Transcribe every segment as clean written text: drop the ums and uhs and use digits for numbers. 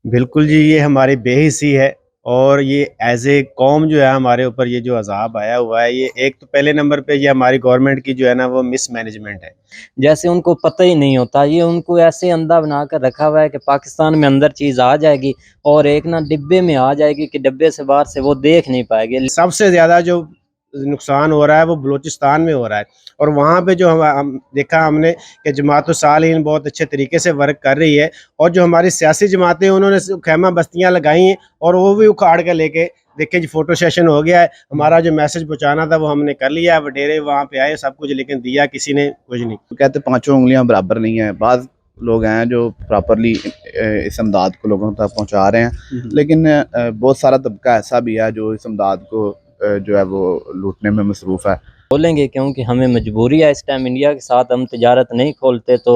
बिल्कुल जी, ये हमारी बेहिसी है और ये एज़ ए कौम जो है हमारे ऊपर ये जो अज़ाब आया हुआ है, ये एक तो पहले नंबर पे ये हमारी गवर्नमेंट की जो है ना वो मिसमैनेजमेंट है। जैसे उनको पता ही नहीं होता, ये उनको ऐसे अंधा बनाकर रखा हुआ है कि पाकिस्तान में अंदर चीज़ आ जाएगी और एक ना डिब्बे में आ जाएगी कि डिब्बे से बाहर से वो देख नहीं पाएँगे। सबसे ज़्यादा जो नुकसान हो रहा है वो बलूचिस्तान में हो रहा है और वहाँ पे जो हम देखा हमने कि जमात-उस-सालिहीन बहुत अच्छे तरीके से वर्क कर रही है और जो हमारी सियासी जमातें उन्होंने खैमा बस्तियाँ लगाई हैं और वो भी उखाड़ के लेके देखिए जी फ़ोटो सेशन हो गया है। हमारा जो मैसेज पहुँचाना था वो हमने कर लिया है, वडेरे वहाँ पे आए सब कुछ, लेकिन दिया किसी ने कुछ नहीं। तो कहते पाँचों उँगलियाँ बराबर नहीं हैं। बाज़ लोग हैं जो प्रॉपरली इस इमदाद को लोगों तक पहुँचा रहे हैं, लेकिन बहुत सारा तबका ऐसा भी है जो इस इमदाद को जो है वो लूटने में मसरूफ़ है। खोलेंगे क्योंकि हमें मजबूरी है इस टाइम इंडिया के साथ, हम तिजारत नहीं खोलते तो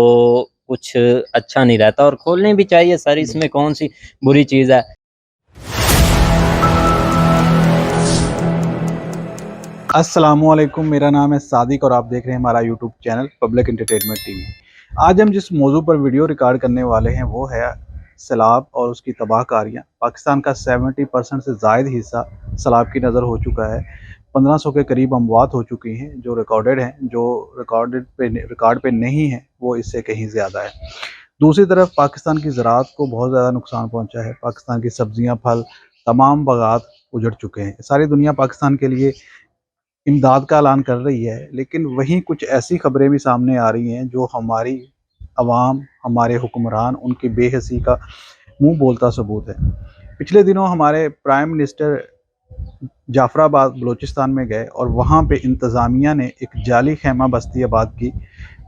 कुछ अच्छा नहीं रहता और खोलनी भी चाहिए सर, इसमें कौन-सी बुरी चीज़ है। अस्सलामुअलैकुम, मेरा नाम है सादिक और आप देख रहे हैं हमारा YouTube channel public entertainment TV. आज हम जिस मौजू पर वीडियो रिकॉर्ड करने वाले हैं वो है सैलाब और उसकी तबाहकारियाँ। पाकिस्तान का 70% से ज़ायद हिस्सा सैलाब की नज़र हो चुका है। 1500 के करीब अमवात हो चुकी हैं जो रिकॉर्डेड हैं, जो रिकॉर्ड पे नहीं है वो इससे कहीं ज़्यादा है। दूसरी तरफ पाकिस्तान की ज़राअत को बहुत ज़्यादा नुकसान पहुँचा है। पाकिस्तान की सब्ज़ियाँ, फल, तमाम बागात उजड़ चुके हैं। सारी दुनिया पाकिस्तान के लिए इमदाद का ऐलान कर रही है, लेकिन वहीं कुछ ऐसी खबरें भी सामने आ रही हैं जो हमारी अवाम, हमारे हुक्मरान, उनकी बेहसी का मुंह बोलता सबूत है। पिछले दिनों हमारे प्राइम मिनिस्टर जाफराबाद बलूचिस्तान में गए और वहाँ पे इंतज़ामिया ने एक जाली खैमा बस्ती आबाद की।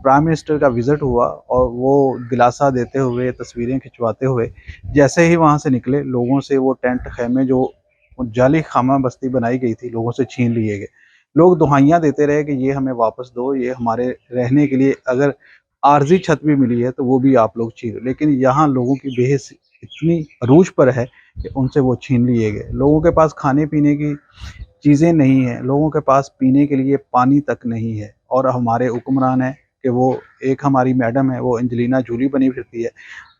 प्राइम मिनिस्टर का विज़िट हुआ और वो दिलासा देते हुए, तस्वीरें खिंचवाते हुए जैसे ही वहाँ से निकले, लोगों से वो टेंट खैमे जो जाली खैमा बस्ती बनाई गई थी, लोगों से छीन लिए गए। लोग दुहाइयाँ देते रहे कि ये हमें वापस दो, ये हमारे रहने के लिए अगर आर्ज़ी छत भी मिली है तो वो भी आप लोग छीन लो। लेकिन यहाँ लोगों की बेहिस इतनी अरूज पर है कि उनसे वो छीन लिए गए। लोगों के पास खाने पीने की चीज़ें नहीं हैं, लोगों के पास पीने के लिए पानी तक नहीं है और हमारे हुक्मरान हैं कि वो एक हमारी मैडम है, वो एंजेलिना जोली बनी फिरती है।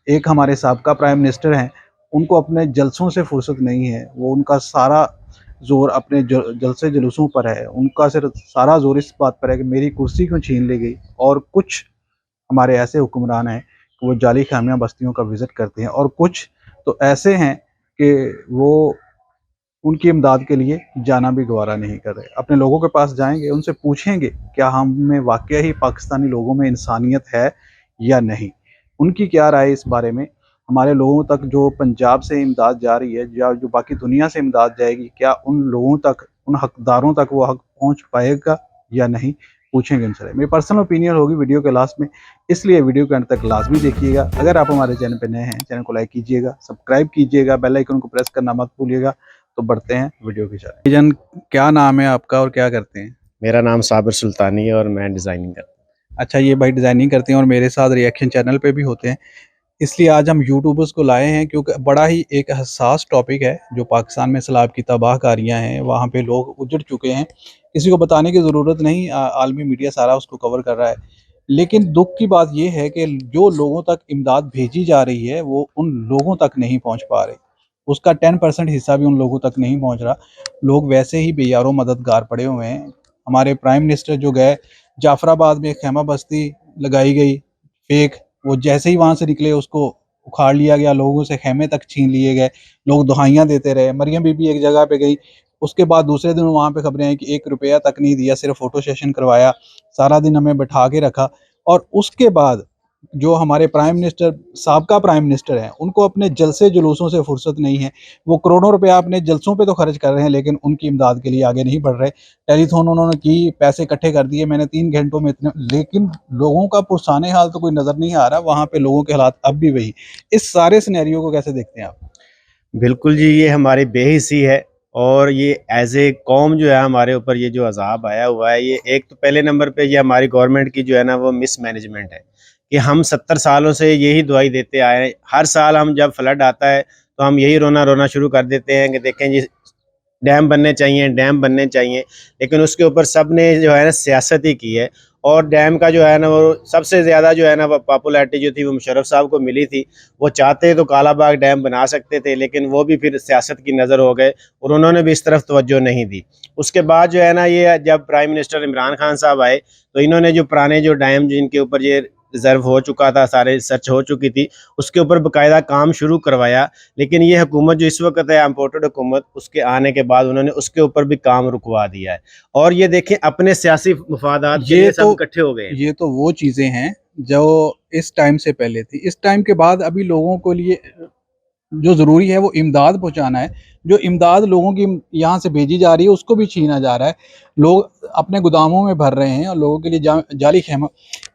एक हमारे साबका प्राइम मिनिस्टर हैं, उनको अपने जलसों से फुर्सत नहीं है। वो उनका सारा ज़ोर अपने जलसे जुलूसों पर है। उनका सिर्फ सारा ज़ोर इस बात पर है कि मेरी कुर्सी क्यों छीन ली गई। और कुछ हमारे ऐसे हुक्मरान हैं कि वो जाली खामिया बस्तियों का विज़िट करते हैं और कुछ तो ऐसे हैं कि वो उनकी इमदाद के लिए जाना भी गवारा नहीं कर रहे। अपने लोगों के पास जाएँगे, उनसे पूछेंगे क्या हम में वाक़ई ही पाकिस्तानी लोगों में इंसानियत है या नहीं? उनकी क्या राय है इस बारे में? हमारे लोगों तक जो पंजाब से इमदाद जा रही है या जो बाकी दुनिया से इमदाद जाएगी, क्या उन लोगों तक, उन हकदारों तक वो हक पहुँच पाएगा या नहीं? पूछेंगे उनसे। मेरी पर्सनल ओपिनियन होगी वीडियो के लास्ट में, इसलिए वीडियो के अंत तक लाज़मी देखिएगा। अगर आप हमारे चैनल पे नए हैं, चैनल को लाइक कीजिएगा, सब्सक्राइब कीजिएगा, बेल आइकन को प्रेस करना मत भूलिएगा। तो बढ़ते हैं वीडियो की जाए। भाईजान, क्या नाम है आपका और क्या करते हैं? मेरा नाम साबिर सुल्तानी है और मैं डिज़ाइनिंग करता हूँ। अच्छा, ये भाई डिज़ाइनिंग करते हैं और मेरे साथ रिएक्शन चैनल पे भी होते हैं। इसलिए आज हम यूट्यूबर्स को लाए हैं क्योंकि बड़ा ही एक हसास टॉपिक है जो पाकिस्तान में सैलाब की तबाहकारियाँ हैं, वहाँ पे लोग उजड़ चुके हैं। किसी को बताने की ज़रूरत नहीं, आलमी मीडिया सारा उसको कवर कर रहा है। लेकिन दुःख की बात ये है कि जो लोगों तक इमदाद भेजी जा रही है, वो उन लोगों तक नहीं पहुँच पा रही। उसका 10% हिस्सा भी उन लोगों तक नहीं पहुँच रहा। लोग वैसे ही बेयारो मददगार पड़े हुए हैं। हमारे प्राइम मिनिस्टर जो गए, जाफराबाद में खैमा बस्ती लगाई गई फेक, वो जैसे ही वहाँ से निकले उसको उखाड़ लिया गया, लोगों से खेमे तक छीन लिए गए, लोग दुहाइयाँ देते रहे। मरियम बीबी एक जगह पे गई, उसके बाद दूसरे दिन वहाँ पे खबरें आई कि 1 रुपया तक नहीं दिया, सिर्फ फ़ोटो सेशन करवाया, सारा दिन हमें बैठा के रखा। और उसके बाद जो हमारे प्राइम मिनिस्टर, साबका प्राइम मिनिस्टर हैं, उनको अपने जलसे जुलूसों से फुर्सत नहीं है। वो करोड़ों रुपया अपने जलसों पे तो खर्च कर रहे हैं, लेकिन उनकी इमदाद के लिए आगे नहीं बढ़ रहे। टेलीथॉन उन्होंने की, पैसे इकट्ठे कर दिए, मैंने 3 घंटों में इतने, लेकिन लोगों का पुरसाने हाल तो कोई नज़र नहीं आ रहा। वहाँ पे लोगों के हालात अब भी वही। इस सारे सिनेरियो को कैसे देखते हैं आप? बिल्कुल जी, ये हमारी बेहिसी है और ये एज़ ए कौम जो है हमारे ऊपर ये जो अज़ाब आया हुआ है, ये एक तो पहले नंबर पे ये हमारी गवर्नमेंट की जो है ना वो मिसमैनेजमेंट है कि हम 70 सालों से यही दुआई देते आए हैं। हर साल हम जब फ्लड आता है तो हम यही रोना-रोना शुरू कर देते हैं कि देखें जी डैम बनने चाहिए, लेकिन उसके ऊपर सब ने जो है ना सियासत ही की है। और डैम का जो है ना वो सबसे ज़्यादा जो है ना वो पॉपुलैरिटी जो थी वो मुशर्रफ साहब को मिली थी। वो चाहते तो कालाबाग डैम बना सकते थे, लेकिन वो भी फिर सियासत की नज़र हो गए और उन्होंने भी इस तरफ तवज्जो नहीं दी। उसके बाद जो है ना ये जब प्राइम मिनिस्टर इमरान खान साहब आए तो इन्होंने जो पुराने जो डैम जिनके ऊपर ये रिजर्व हो चुका था, सारे सर्च हो चुकी थी, उसके ऊपर बाकायदा काम शुरू करवाया। लेकिन ये हुकूमत जो इस वक्त है इम्पोर्टेड हुकूमत, उसके आने के बाद उन्होंने उसके ऊपर भी काम रुकवा दिया है। और ये देखें अपने सियासी मफादात के लिए सब इकट्ठे हो गए हैं। ये तो वो चीज़ें हैं जो इस टाइम से पहले थी। इस टाइम के बाद अभी लोगों को लिए जो ज़रूरी है वो इमदाद पहुंचाना है। जो इमदाद लोगों की यहाँ से भेजी जा रही है उसको भी छीना जा रहा है। लोग अपने गोदामों में भर रहे हैं और लोगों के लिए जाली खेमा।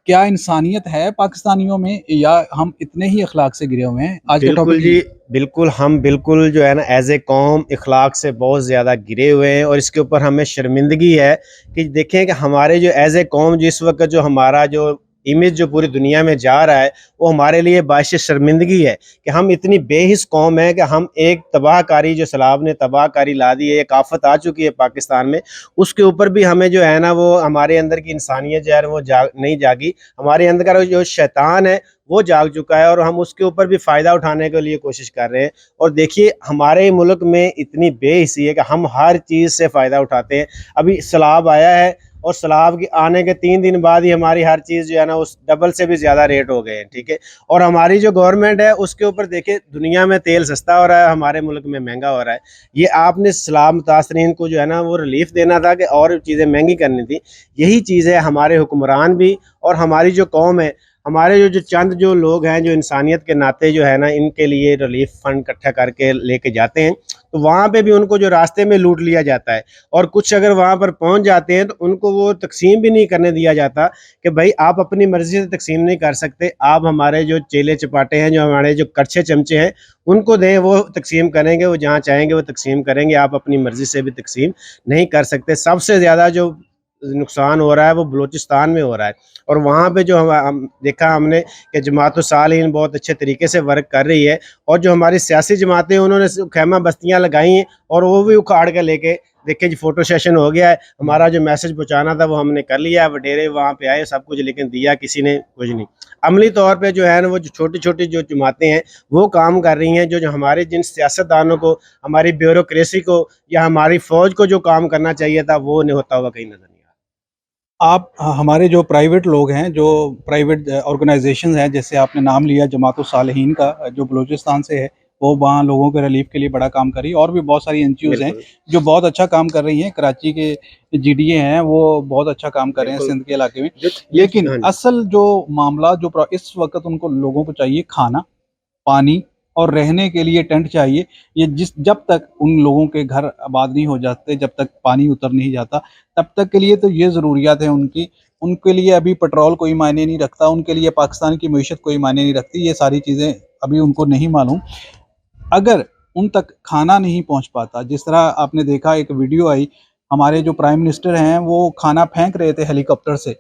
क्या इंसानियत है पाकिस्तानियों में, या हम इतने ही अखलाक से गिरे हुए हैं? आज का बिल्कुल टॉपिक जी, बिल्कुल हम बिल्कुल जो है ना एज ए कौम इखलाक से बहुत ज़्यादा गिरे हुए हैं और इसके ऊपर हमें शर्मिंदगी है कि देखें कि हमारे जो एज ए कौम जिस वक्त जो हमारा जो इमेज जो पूरी दुनिया में जा रहा है वो हमारे लिए बाइश शर्मिंदगी है कि हम इतनी बेहिस कौम है कि हम एक तबाहकारी जो सैलाब ने तबाहकारी ला दी है, एक आफत आ चुकी है पाकिस्तान में, उसके ऊपर भी हमें जो है ना वो हमारे अंदर की इंसानियत जो है वो नहीं जागी। हमारे अंदर का जो शैतान है वो जाग चुका है और हम उसके ऊपर भी फ़ायदा उठाने के लिए कोशिश कर रहे हैं। और देखिए हमारे मुल्क में इतनी बेहिसी है कि हम हर चीज़ से फ़ायदा उठाते हैं। अभी सैलाब आया है और सैलाब के आने के 3 दिन बाद ही हमारी हर चीज़ जो है ना उस डबल से भी ज़्यादा रेट हो गए हैं, ठीक है। और हमारी जो गवर्नमेंट है उसके ऊपर देखिए दुनिया में तेल सस्ता हो रहा है, हमारे मुल्क में महंगा हो रहा है। ये आपने सैलाब मुतासरीन को जो है ना वो रिलीफ देना था कि और चीज़ें महंगी करनी थी। यही चीज़ है हमारे हुक्मरान भी और हमारी जो कौम है, हमारे जो चंद जो लोग हैं जो इंसानियत के नाते जो है ना इनके लिए रिलीफ फंड इकट्ठा करके लेके जाते हैं, तो वहाँ पे भी उनको जो रास्ते में लूट लिया जाता है। और कुछ अगर वहाँ पर पहुँच जाते हैं तो उनको वो तकसीम भी नहीं करने दिया जाता कि भाई आप अपनी मर्ज़ी से तकसीम नहीं कर सकते, आप हमारे जो चेले चपाटे हैं, जो हमारे जो कड़छे चमचे हैं, उनको दें, वो तकसीम करेंगे, वो जहाँ चाहेंगे वो तकसीम करेंगे, आप अपनी मर्ज़ी से भी तकसीम नहीं कर सकते। सबसे ज़्यादा जो नुकसान हो रहा है वो बलूचिस्तान में हो रहा है और वहाँ पे जो हम देखा हमने कि जमात-उस-सालिहीन बहुत अच्छे तरीके से वर्क कर रही है और जो हमारी सियासी जमातें उन्होंने खैमा बस्तियाँ लगाई हैं और वो भी उखाड़ के लेके देखिए जी फ़ोटो सेशन हो गया है। हमारा जो मैसेज पहुँचाना था वो हमने कर लिया है, वडेरे वहाँ पे आए सब कुछ, लेकिन दिया किसी ने कुछ नहीं। अमली तौर पे जो है ना वो जो छोटी-छोटी जो जमातें हैं वो काम कर रही हैं, जो हमारे जिन सियासतदानों को, हमारी ब्यूरोक्रेसी को या हमारी फ़ौज को जो काम करना चाहिए था वो नहीं होता हुआ कहीं नज़र नहीं आ रहा। आप हमारे जो प्राइवेट लोग हैं, जो प्राइवेट ऑर्गेनाइजेशन हैं, जैसे आपने नाम लिया जमात-उस-सालिहीन का, जो बलूचिस्तान से है, वो वहाँ लोगों के रिलीफ के लिए बड़ा काम कर रही है। और भी बहुत सारी एनजीओज़ हैं जो बहुत अच्छा काम कर रही हैं। कराची के जीडीए हैं वो बहुत अच्छा काम कर रहे हैं सिंध के इलाके में। लेकिन असल जो मामला जो इस वक्त उनको लोगों को चाहिए खाना, पानी और रहने के लिए टेंट चाहिए। ये जब तक उन लोगों के घर आबाद नहीं हो जाते, जब तक पानी उतर नहीं जाता, तब तक के लिए तो ये ज़रूरियात हैं उनकी। उनके लिए अभी पेट्रोल कोई मायने नहीं रखता, उनके लिए पाकिस्तान की मईशत कोई मायने नहीं रखती। ये सारी चीज़ें अभी उनको नहीं मालूम। अगर उन तक खाना नहीं पहुंच पाता, जिस तरह आपने देखा एक वीडियो आई, हमारे जो प्राइम मिनिस्टर हैं वो खाना फेंक रहे थे हेलीकॉप्टर से,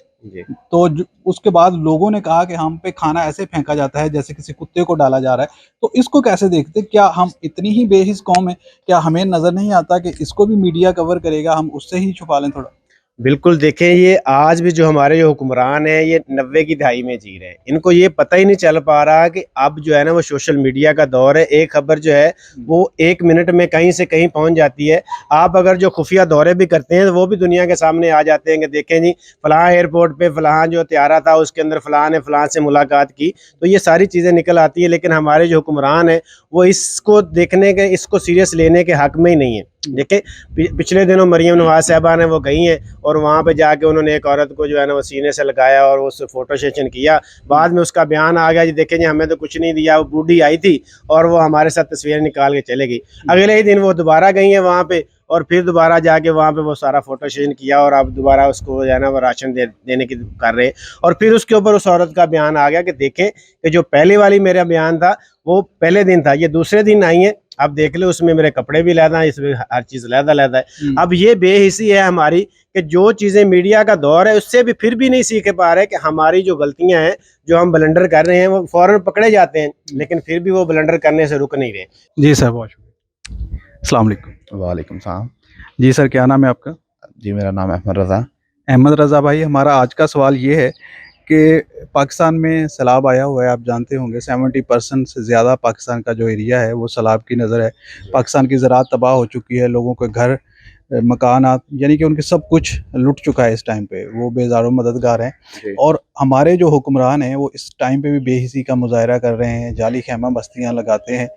तो उसके बाद लोगों ने कहा कि हम पे खाना ऐसे फेंका जाता है जैसे किसी कुत्ते को डाला जा रहा है। तो इसको कैसे देखते? क्या हम इतनी ही बेहिस कौम है? क्या हमें नज़र नहीं आता कि इसको भी मीडिया कवर करेगा, हम उससे ही छुपा लें थोड़ा? बिल्कुल, देखें ये आज भी जो हमारे जो हुक्मरान हैं ये 90 की दहाई में जी रहे हैं। इनको ये पता ही नहीं चल पा रहा कि अब जो है ना वो सोशल मीडिया का दौर है। एक खबर जो है वो 1 मिनट में कहीं से कहीं पहुंच जाती है। आप अगर जो खुफिया दौरे भी करते हैं तो वो भी दुनिया के सामने आ जाते हैं कि देखें जी फ़लाँ एयरपोर्ट पे फ़लाँ जो त्यारा था उसके अंदर फ़लाँ ने फ़लाँ से मुलाकात की, तो ये सारी चीज़ें निकल आती हैं। लेकिन हमारे जो हुक्मरान हैं वो इसको देखने के, इसको सीरियस लेने के हक़ में ही नहीं है। देखें पिछले दिनों मरियम नवाज़ साहिबा ने वो गई हैं और वहाँ पे जाके उन्होंने एक औरत को जो है ना वो सीने से लगाया और उस फ़ोटो सेशन किया। बाद में उसका बयान आ गया जी देखें जी हमें तो कुछ नहीं दिया, वो बूढ़ी आई थी और वो हमारे साथ तस्वीरें निकाल के चले गई। अगले ही दिन वो दोबारा गई हैं वहाँ पे और फिर दोबारा जाके वहाँ पे वो सारा फ़ोटो सेशन किया और अब दोबारा उसको जो है ना वो राशन देने की कर रहे हैं। और फिर उसके ऊपर उस औरत का बयान आ गया कि देखें कि जो पहले वाली मेरा बयान था वो पहले दिन था, ये दूसरे दिन आई है, अब देख लो उसमें मेरे कपड़े भी लहदा है, इसमें हर चीज़ लहदा है। अब ये बेहिसी है हमारी कि जो चीज़ें मीडिया का दौर है उससे भी फिर भी नहीं सीख पा रहे कि हमारी जो गलतियां हैं, जो हम ब्लंडर कर रहे हैं वो फ़ौरन पकड़े जाते हैं, लेकिन फिर भी वो ब्लंडर करने से रुक नहीं रहे। जी सर, बहुत शुक्रिया। अस्सलाम वालेकुम। वालेकुम सलाम। जी सर, क्या नाम है आपका? जी मेरा नाम अहमद रज़ा। अहमद रज़ा भाई, हमारा आज का सवाल ये है कि पाकिस्तान में सैलाब आया हुआ है, आप जानते होंगे 70% से ज़्यादा पाकिस्तान का जो एरिया है वो सैलाब की नज़र है। पाकिस्तान की ज़राअत तबाह हो चुकी है, लोगों के घर मकानात यानी कि उनके सब कुछ लुट चुका है इस टाइम पे, वो बेज़ारो मददगार हैं। जी और हमारे जो हुक्मरान हैं वो इस टाइम पे भी बेहिसी का मुज़ाहरा कर रहे हैं, जाली खैमा बस्तियाँ लगाते हैं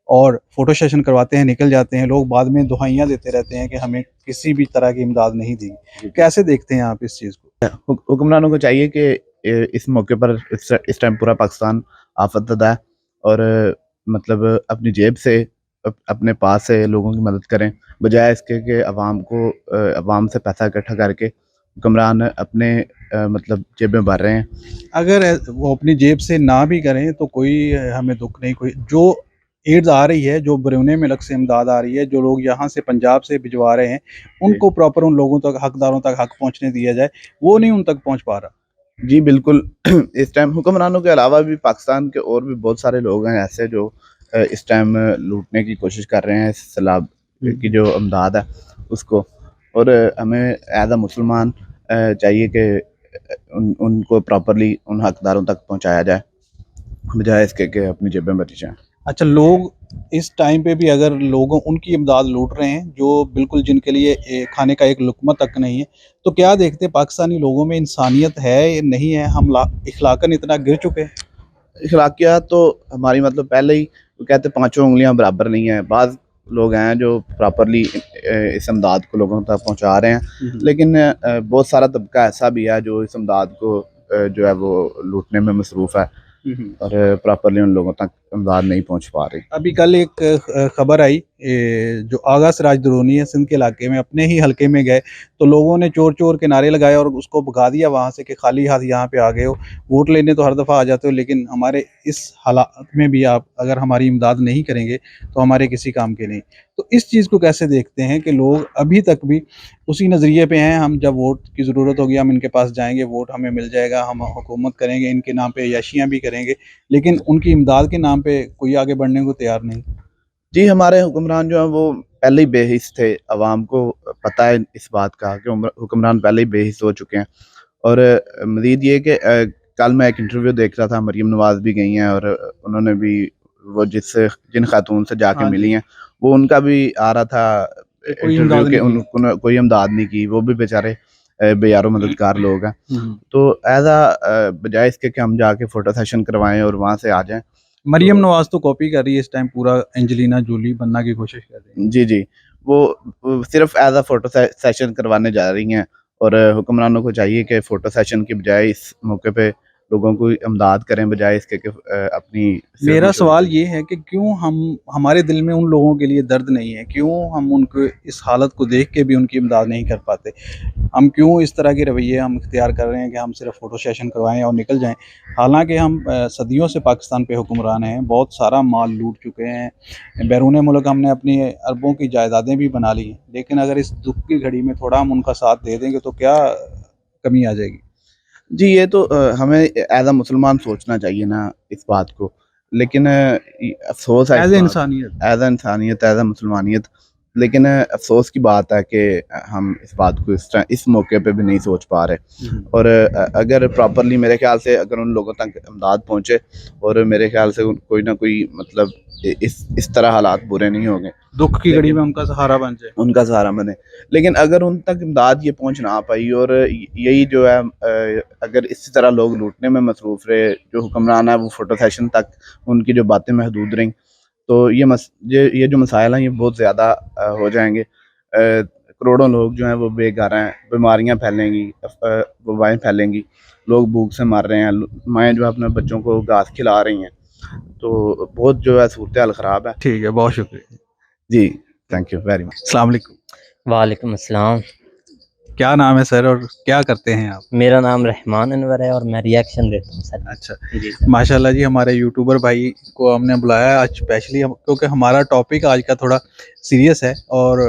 और फ़ोटो सेशन करवाते हैं, निकल जाते हैं। लोग बाद में दुहाइयाँ देते रहते हैं कि हमें किसी भी तरह की इमदाद नहीं दी। कैसे देखते हैं आप इस चीज़ को? हुक्मरानों को चाहिए कि इस मौके पर इस टाइम पूरा पाकिस्तान आफतदा है और मतलब अपनी जेब से अपने पास से लोगों की मदद करें, बजाय इसके कि अवाम से पैसा इकट्ठा करके हुक्मरान अपने मतलब जेबें भर रहे हैं। अगर वो अपनी जेब से ना भी करें तो कोई हमें दुख नहीं, कोई जो एड्स आ रही है, जो बरूने मुल्क से इमदाद आ रही है, जो लोग यहाँ से पंजाब से भिजवा रहे हैं, उनको प्रॉपर उन लोगों तक, हकदारों तक हक पहुँचने दिया जाए, वो नहीं उन तक पहुँच पा रहा। जी बिल्कुल। इस टाइम हुक्मरानों के अलावा भी पाकिस्तान के और भी बहुत सारे लोग हैं ऐसे जो इस टाइम लूटने की कोशिश कर रहे हैं सैलाब की जो इमदाद है उसको। और हमें एज अ मुसलमान चाहिए कि उनको प्रॉपरली उन हकदारों तक पहुंचाया जाए, बजाय इसके कि अपनी जेबें भरी जाएं। अच्छा, लोग इस टाइम पे भी अगर लोगों उनकी इमदाद लूट रहे हैं जो बिल्कुल जिनके लिए खाने का एक लुक़्मा तक नहीं है, तो क्या देखते हैं पाकिस्तानी लोगों में इंसानियत है या नहीं है? हम इखलाकन इतना गिर चुके हैं? अखलाकियात तो हमारी मतलब पहले ही वो कहते हैं पांचों उंगलियां बराबर नहीं है। बाज़ लोग हैं जो प्रॉपरली इस इमदाद को लोगों तक पहुंचा रहे हैं, लेकिन बहुत सारा तबका ऐसा भी है जो इस इमदाद को जो है वो लूटने में मसरूफ़ है और प्रॉपरली उन लोगों तक इमदाद नहीं पहुंच पा रही। अभी कल एक खबर आई, जो आगा सिराज दुरूनी है सिंध के इलाके में, अपने ही हलके में गए तो लोगों ने चोर चोर के नारे लगाए और उसको भगा दिया वहाँ से कि खाली हाथ यहाँ पे आ गए हो, वोट लेने तो हर दफ़ा आ जाते हो, लेकिन हमारे इस हालात में भी आप अगर हमारी इमदाद नहीं करेंगे तो हमारे किसी काम के नहीं। तो इस चीज़ को कैसे देखते हैं कि लोग अभी तक भी उसी नज़रिए पे हैं, हम जब वोट की ज़रूरत होगी हम इनके पास जाएंगे, वोट हमें मिल जाएगा, हम हुकूमत करेंगे, इनके नाम पे याशियाँ भी करेंगे, लेकिन उनकी इमदाद के नाम पे कोई आगे बढ़ने को तैयार नहीं। जी हमारे हुक्मरान जो हैं वो पहले ही बेहिस थे, अवाम को पता है इस बात का कि हुक्मरान पहले ही बेहिस हो चुके हैं। और मज़ीद ये कि कल मैं एक इंटरव्यू देख रहा था, मरीम नवाज़ भी गई हैं और उन्होंने भी वो जिन खातून से जाके हाँ मिली हैं, वो उनका भी आ रहा था कोई इंटरव्यू इमदाद के, नहीं उनको कोई इमदाद नहीं की, वो भी बेचारे बेयारो मददगार लोग हैं। की। तो एज आ बजाय इसके कि हम जाके फ़ोटो सेशन करवाएं और वहाँ से आ जाएं। मरियम नवाज तो कॉपी कर रही है इस टाइम, पूरा एंजेलिना जोली बनने की कोशिश कर रही है। जी, जी। वो सिर्फ़ एज़ अ फ़ोटो सेशन करवाने जा रही हैं और हुक्मरानों को चाहिए कि फ़ोटो सेशन की बजाय इस मौके पे लोगों को इमदाद करें, बजाय इसके कि अपनी मेरा सिर्फ सवाल ये है कि क्यों हमारे दिल में उन लोगों के लिए दर्द नहीं है? क्यों हम उनको इस हालत को देख के भी उनकी इमदाद नहीं कर पाते? हम क्यों इस तरह के रवैये हम इख्तियार कर रहे हैं कि हम सिर्फ फ़ोटो सेशन करवाएँ और निकल जाएँ? हालाँकि हम सदियों से पाकिस्तान पे हुक्मरान हैं, बहुत सारा माल लूट चुके हैं, बैरून मुल्क हमने अपनी अरबों की जायदादें भी बना ली हैं, लेकिन अगर इस दुःख की घड़ी में थोड़ा हम उनका साथ दे देंगे तो क्या कमी आ जाएगी? जी, ये तो हमें एज़ अ मुसलमान सोचना चाहिए ना इस बात को। लेकिन अफ़सोस है इस एज़ ए बात, इंसानियत। एज़ अ इंसानियत, एज़ अ मुसलमानियत। लेकिन अफ़सोस की बात है कि हम इस बात को इस मौके पे भी नहीं सोच पा रहे। और अगर प्रॉपरली मेरे ख़्याल से अगर उन लोगों तक इमदाद पहुँचे और मेरे ख़्याल से कोई ना कोई मतलब इस तरह हालात बुरे नहीं होंगे। दुःख की घड़ी में उनका सहारा बन जाए। उनका सहारा बने। लेकिन अगर उन तक इमदाद ये पहुँच ना पाई और यही जो है अगर इसी तरह लोग लूटने में मसरूफ़ रहे, जो हुक्मरान है वो फ़ोटो सेशन तक उनकी जो बातें महदूद रहीं, तो ये जो मसाइल हैं ये बहुत ज़्यादा हो जाएँगे। करोड़ों लोग जो हैं वो बेघर हैं, बीमारियाँ फैलेंगी, वबाएँ फैलेंगी, लोग भूख से मर रहे हैं, माएँ जो है अपने बच्चों को घास खिला रही हैं। तो बहुत जो है सूरत-ए-हाल ख़राब है। ठीक है, बहुत शुक्रिया। जी, थैंक यू वेरी मच। अस्सलाम वालेकुम। वालेकुम अस्सलाम। क्या नाम है सर और क्या करते हैं आप? मेरा नाम रहमान अनवर है और मैं रिएक्शन देता हूँ सर। अच्छा, जी सर। माशाल्लाह जी, हमारे यूट्यूबर भाई को हमने बुलाया आज स्पेशली, क्योंकि हमारा टॉपिक आज का थोड़ा सीरियस है और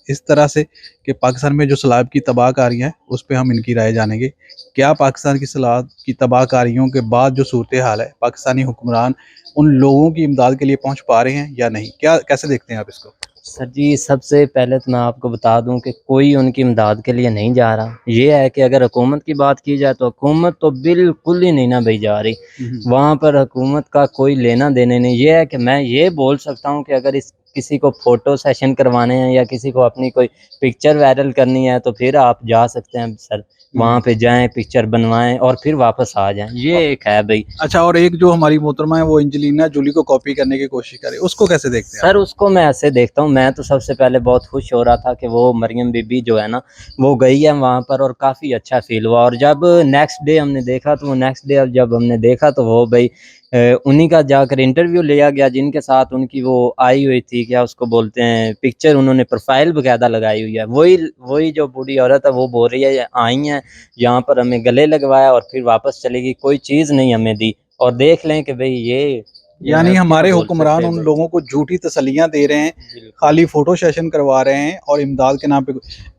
इस तरह से कि पाकिस्तान में जो सैलाब की तबाहकारियाँ हैं उस पे हम इनकी राय जानेंगे। क्या पाकिस्तान की सैलाब की तबाहकारियों के बाद जो सूरत हाल है, पाकिस्तानी हुक्मरान उन लोगों की इमदाद के लिए पहुँच पा रहे हैं या नहीं? क्या कैसे देखते हैं आप इसको? सर जी, सबसे पहले तो मैं आपको बता दूं कि कोई उनकी इमदाद के लिए नहीं जा रहा। ये है कि अगर हुकूमत की बात की जाए तो हुकूमत तो बिल्कुल ही नहीं ना भाई जा रही। वहाँ पर हुकूमत का कोई लेना देने नहीं। ये है कि मैं ये बोल सकता हूँ कि अगर इस किसी को फ़ोटो सेशन करवाने हैं या किसी को अपनी कोई पिक्चर वायरल करनी है तो फिर आप जा सकते हैं सर, वहाँ पे जाएँ, पिक्चर बनवाएँ और फिर वापस आ जाएँ। ये एक है भाई। अच्छा, और एक जो हमारी मोहतरमा है वो एंजेलिना जोली को कॉपी करने की कोशिश करे, उसको कैसे देखते हैं सर उसको मैं ऐसे देखता हूँ, मैं तो सबसे पहले बहुत खुश हो रहा था कि वो मरियम बीबी जो है ना वो गई है वहाँ पर और काफ़ी अच्छा फील हुआ। और जब नेक्स्ट डे हमने देखा तो वो नेक्स्ट डे जब हमने देखा तो वो भाई उन्हीं का जाकर इंटरव्यू लिया गया जिनके साथ उनकी वो आई हुई थी, क्या उसको बोलते हैं, पिक्चर उन्होंने प्रोफाइल बकायदा लगाई हुई है। वही वही जो बूढ़ी औरत है वो बोल रही है आई हैं यहाँ पर हमें गले लगवाया और फिर वापस चली गई, कोई चीज़ नहीं हमें दी। और देख लें कि भाई ये यानी क्या हमारे बोल हुक्मरान सकते हैं उन भाई। लोगों को झूठी तसल्लियां दे रहे हैं, बिल्कुल। खाली फोटो सेशन करवा रहे हैं और इमदाद के नाम पे।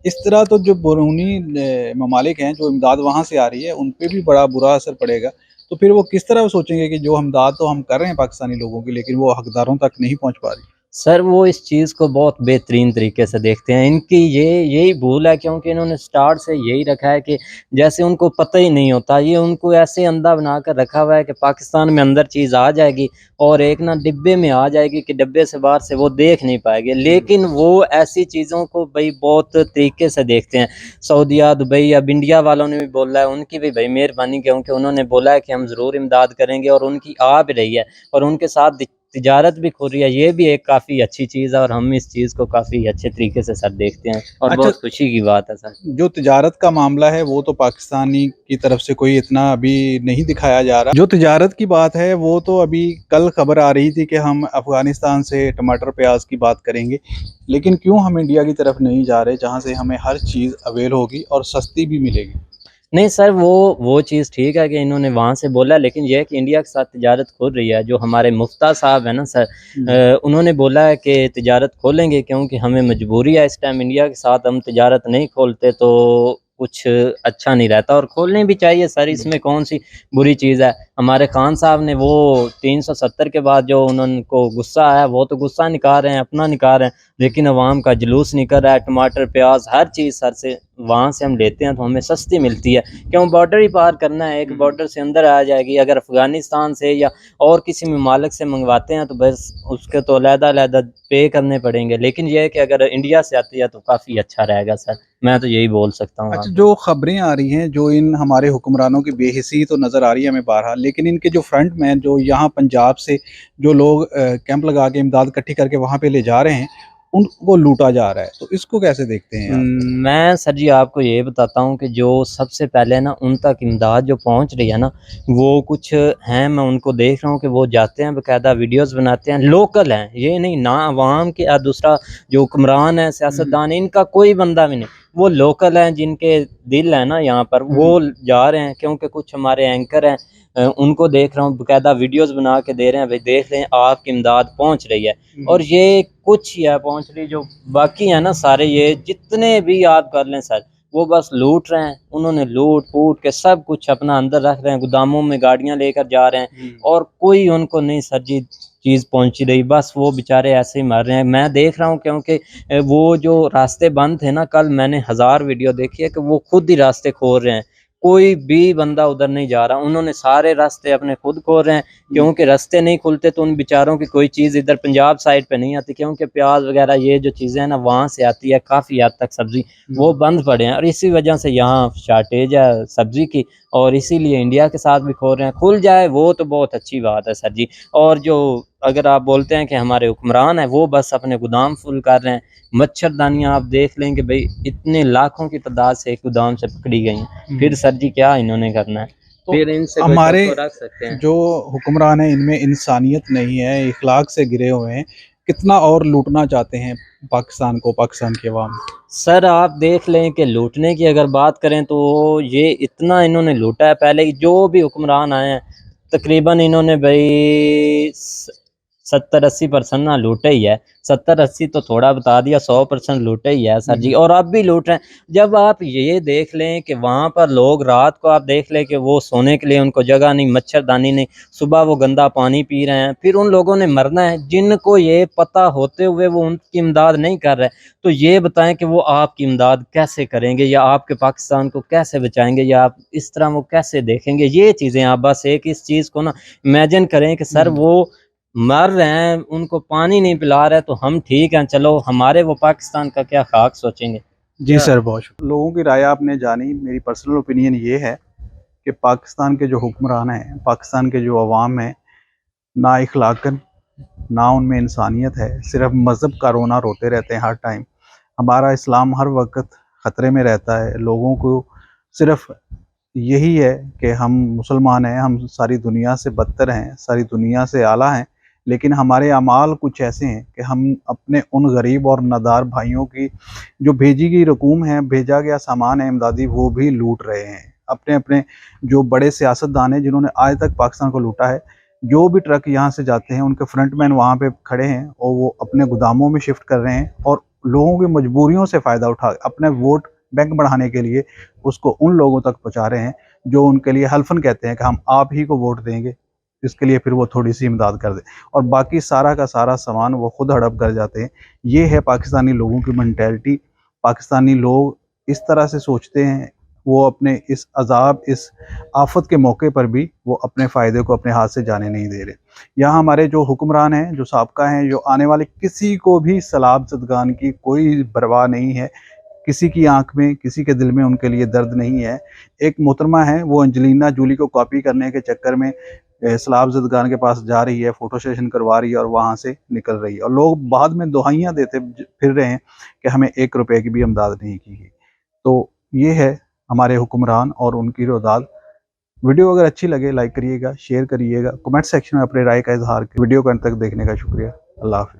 इस तरह तो जो बैरूनी ममालिक हैं, जो इमदाद वहां से आ रही है, उन पे भी बड़ा बुरा असर पड़ेगा। तो फिर वो किस तरह सोचेंगे कि जो इमदाद तो हम कर रहे हैं पाकिस्तानी लोगों की, लेकिन वो हकदारों तक नहीं पहुंच पा रही। सर वो इस चीज़ को बहुत बेहतरीन तरीके से देखते हैं। इनकी यही भूल है क्योंकि इन्होंने स्टार्ट से यही रखा है कि जैसे उनको पता ही नहीं होता, ये उनको ऐसे अंधा बना कर रखा हुआ है कि पाकिस्तान में अंदर चीज़ आ जाएगी और एक ना डिब्बे में आ जाएगी कि डिब्बे से बाहर से वो देख नहीं पाएंगे। लेकिन वो ऐसी चीज़ों को भाई बहुत तरीके से देखते हैं। सऊदीया, दुबई, अब इंडिया वालों ने भी बोला है, उनकी भी भाई मेहरबानी, क्योंकि उन्होंने बोला है कि हम ज़रूर इमदाद करेंगे और उनकी आ भी रही है और उनके साथ तिजारत भी खुल रही है। ये भी एक काफ़ी अच्छी चीज़ है और हम इस चीज़ को काफ़ी अच्छे तरीके से सर देखते हैं और अच्छा, बहुत खुशी की बात है सर। जो तिजारत का मामला है वो तो पाकिस्तानी की तरफ से कोई इतना अभी नहीं दिखाया जा रहा। जो तिजारत की बात है वो तो अभी कल खबर आ रही थी कि हम अफगानिस्तान से टमाटर प्याज की बात करेंगे, लेकिन क्यों हम इंडिया की तरफ नहीं जा रहे जहाँ से हमें हर चीज़ अवेल होगी और सस्ती भी मिलेगी। नहीं सर, वो चीज़ ठीक है कि इन्होंने वहाँ से बोला, लेकिन ये है कि इंडिया के साथ तिजारत खोल रही है। जो हमारे मुफ्ता साहब है ना सर, उन्होंने बोला है कि तिजारत खोलेंगे क्योंकि हमें मजबूरी है इस टाइम, इंडिया के साथ हम तिजारत नहीं खोलते तो कुछ अच्छा नहीं रहता और खोलनी भी चाहिए सर, इसमें कौन सी बुरी चीज़ है। हमारे खान साहब ने वो 370 के बाद जो उनको गुस्सा आया वो तो गुस्सा निकाल रहे हैं, अपना निकाल रहे हैं, लेकिन अवाम का जुलूस निकल रहा है। टमाटर प्याज हर चीज़ सर से वहाँ से हम लेते हैं तो हमें सस्ती मिलती है। क्यों बॉर्डर ही पार करना है, एक बॉर्डर से अंदर आ जाएगी। अगर अफ़गानिस्तान से या और किसी ममालिक से मंगवाते हैं तो बस उसके तो अलग-अलग पे करने पड़ेंगे, लेकिन ये है कि अगर इंडिया से आती है तो काफ़ी अच्छा रहेगा सर, मैं तो यही बोल सकता हूँ अच्छा, आपको। जो खबरें आ रही हैं, जो इन हमारे हुक्मरानों की बेहिसी तो नज़र आ रही है हमें बहरहाल, लेकिन इनके जो फ्रंट मैन जो यहाँ पंजाब से जो लोग कैंप लगा के इमदाद इकट्ठी करके वहाँ पे ले जा रहे हैं, उनको लूटा जा रहा है, तो इसको कैसे देखते हैं आप? मैं सर जी आपको ये बताता हूँ कि जो सबसे पहले ना उन तक इमदाद जो पहुँच रही है ना, वो कुछ हैं, मैं उनको देख रहा हूँ कि वो जाते हैं बाकायदा वीडियोस बनाते हैं, लोकल हैं, ये नहीं ना अवाम के दूसरा जो हुक्मरान है, सियासतदान, इनका कोई बंदा भी नहीं, वो लोकल हैं जिनके दिल है ना यहाँ पर, वो जा रहे हैं। क्योंकि कुछ हमारे एंकर हैं, उनको देख रहा हूँ बाकायदा वीडियोस बना के दे रहे हैं, भाई देख लें आपकी इमदाद पहुँच रही है। और ये कुछ ही है पहुँच रही, जो बाकी है ना सारे ये जितने भी आप कर लें सर, वो बस लूट रहे हैं। उन्होंने लूट फूट के सब कुछ अपना अंदर रख रहे हैं, गोदामों में गाड़ियां लेकर जा रहे हैं और कोई उनको नहीं सर जी चीज़ पहुंची रही, बस वो बेचारे ऐसे ही मर रहे हैं। मैं देख रहा हूँ क्योंकि वो जो रास्ते बंद थे ना, कल मैंने 1000 वीडियो देखी है कि वो खुद ही रास्ते खोल रहे हैं, कोई भी बंदा उधर नहीं जा रहा, उन्होंने सारे रास्ते अपने खुद खोल रहे हैं। क्योंकि रास्ते नहीं खुलते तो उन बेचारों की कोई चीज़ इधर पंजाब साइड पे नहीं आती, क्योंकि प्याज वगैरह ये जो चीज़ें हैं ना वहाँ से आती है, काफ़ी हद तक सब्ज़ी वो बंद पड़े हैं और इसी वजह से यहाँ शार्टेज है सब्ज़ी की और इसीलिए इंडिया के साथ भी खोल रहे हैं। खुल जाए वो तो बहुत अच्छी बात है सर जी। और जो अगर आप बोलते हैं कि हमारे हुक्मरान हैं वो बस अपने गोदाम फुल कर रहे हैं, मच्छरदानियाँ आप देख लेंगे भाई इतने लाखों की तादाद से एक गोदाम से पकड़ी गई हैं, फिर सर जी क्या इन्होंने करना है, तो फिर इनसे कोई हमारे तो रख सकते हैं। जो हुक्मरान हैं इनमें इंसानियत नहीं है, इखलाक से गिरे हुए हैं, कितना और लूटना चाहते हैं पाकिस्तान को, पाकिस्तान की अवाम। सर आप देख लें कि लूटने की अगर बात करें तो ये इतना इन्होंने लूटा है, पहले जो भी हुक्मरान आए हैं तकरीबन इन्होंने भाई 70-80% ना लूटे ही है। 70-80 तो थोड़ा बता दिया, 100% लूटे ही है सर जी, और अब भी लूट रहे हैं। जब आप ये देख लें कि वहाँ पर लोग रात को आप देख लें कि वो सोने के लिए उनको जगह नहीं, मच्छरदानी नहीं, सुबह वो गंदा पानी पी रहे हैं, फिर उन लोगों ने मरना है। जिनको ये पता होते हुए वो उनकी इमदाद नहीं कर रहे, तो ये बताएं कि वो आपकी इमदाद कैसे करेंगे, या आपके पाकिस्तान को कैसे बचाएंगे, या आप इस तरह वो कैसे देखेंगे। ये चीज़ें आप बस एक इस चीज़ को ना इमेजिन करें कि सर वो मर रहे हैं, उनको पानी नहीं पिला रहे, तो हम ठीक हैं, चलो हमारे वो पाकिस्तान का क्या खाक सोचेंगे। जी सर, बहुत शुक्रिया। लोगों की राय आपने जानी। मेरी पर्सनल ओपिनियन ये है कि पाकिस्तान के जो हुक्मरान हैं, पाकिस्तान के जो अवाम हैं, ना इखलाकन ना उनमें इंसानियत है, सिर्फ मज़हब का रोना रोते रहते हैं हर टाइम। हमारा इस्लाम हर वक्त ख़तरे में रहता है। लोगों को सिर्फ यही है कि हम मुसलमान हैं, हम सारी दुनिया से बदतर हैं, सारी दुनिया से आला हैं, लेकिन हमारे अमाल कुछ ऐसे हैं कि हम अपने उन गरीब और नादार भाइयों की जो भेजी गई रकूम है, भेजा गया सामान है इमदादी, वो भी लूट रहे हैं। अपने अपने जो बड़े सियासतदान हैं जिन्होंने आज तक पाकिस्तान को लूटा है, जो भी ट्रक यहाँ से जाते हैं उनके फ्रंटमैन वहाँ पे खड़े हैं और वो अपने गोदामों में शिफ्ट कर रहे हैं और लोगों की मजबूरियों से फ़ायदा उठा अपने वोट बैंक बढ़ाने के लिए उसको उन लोगों तक पहुँचा रहे हैं जो उनके लिए हल्फन कहते हैं कि हम आप ही को वोट देंगे, इसके लिए फिर वो थोड़ी सी इमदाद कर दें और बाकी सारा का सारा सामान वो खुद हड़प कर जाते हैं। ये है पाकिस्तानी लोगों की मेंटालिटी। पाकिस्तानी लोग इस तरह से सोचते हैं, वो अपने इस अजाब, इस आफत के मौके पर भी वो अपने फ़ायदे को अपने हाथ से जाने नहीं दे रहे। यहाँ हमारे जो हुक्मरान हैं, जो साबका हैं, जो आने वाले, किसी को भी सलाब ज़दगान की कोई परवाह नहीं है। किसी की आंख में, किसी के दिल में उनके लिए दर्द नहीं है। एक मोहतरमा है, वो एंजेलिना जोली को कॉपी करने के चक्कर में सलाब ज़दगान के पास जा रही है, फ़ोटो सेशन करवा रही है और वहाँ से निकल रही है और लोग बाद में दुहाइयाँ देते फिर रहे हैं कि हमें 1 रुपए की भी इमदाद नहीं की गई। तो ये है हमारे हुक्मरान और उनकी रोदाद। वीडियो अगर अच्छी लगे लाइक करिएगा, शेयर करिएगा, कमेंट सेक्शन में अपने राय का इजहार। वीडियो को अंत तक देखने का शुक्रिया। अल्लाह हाफ़िज़।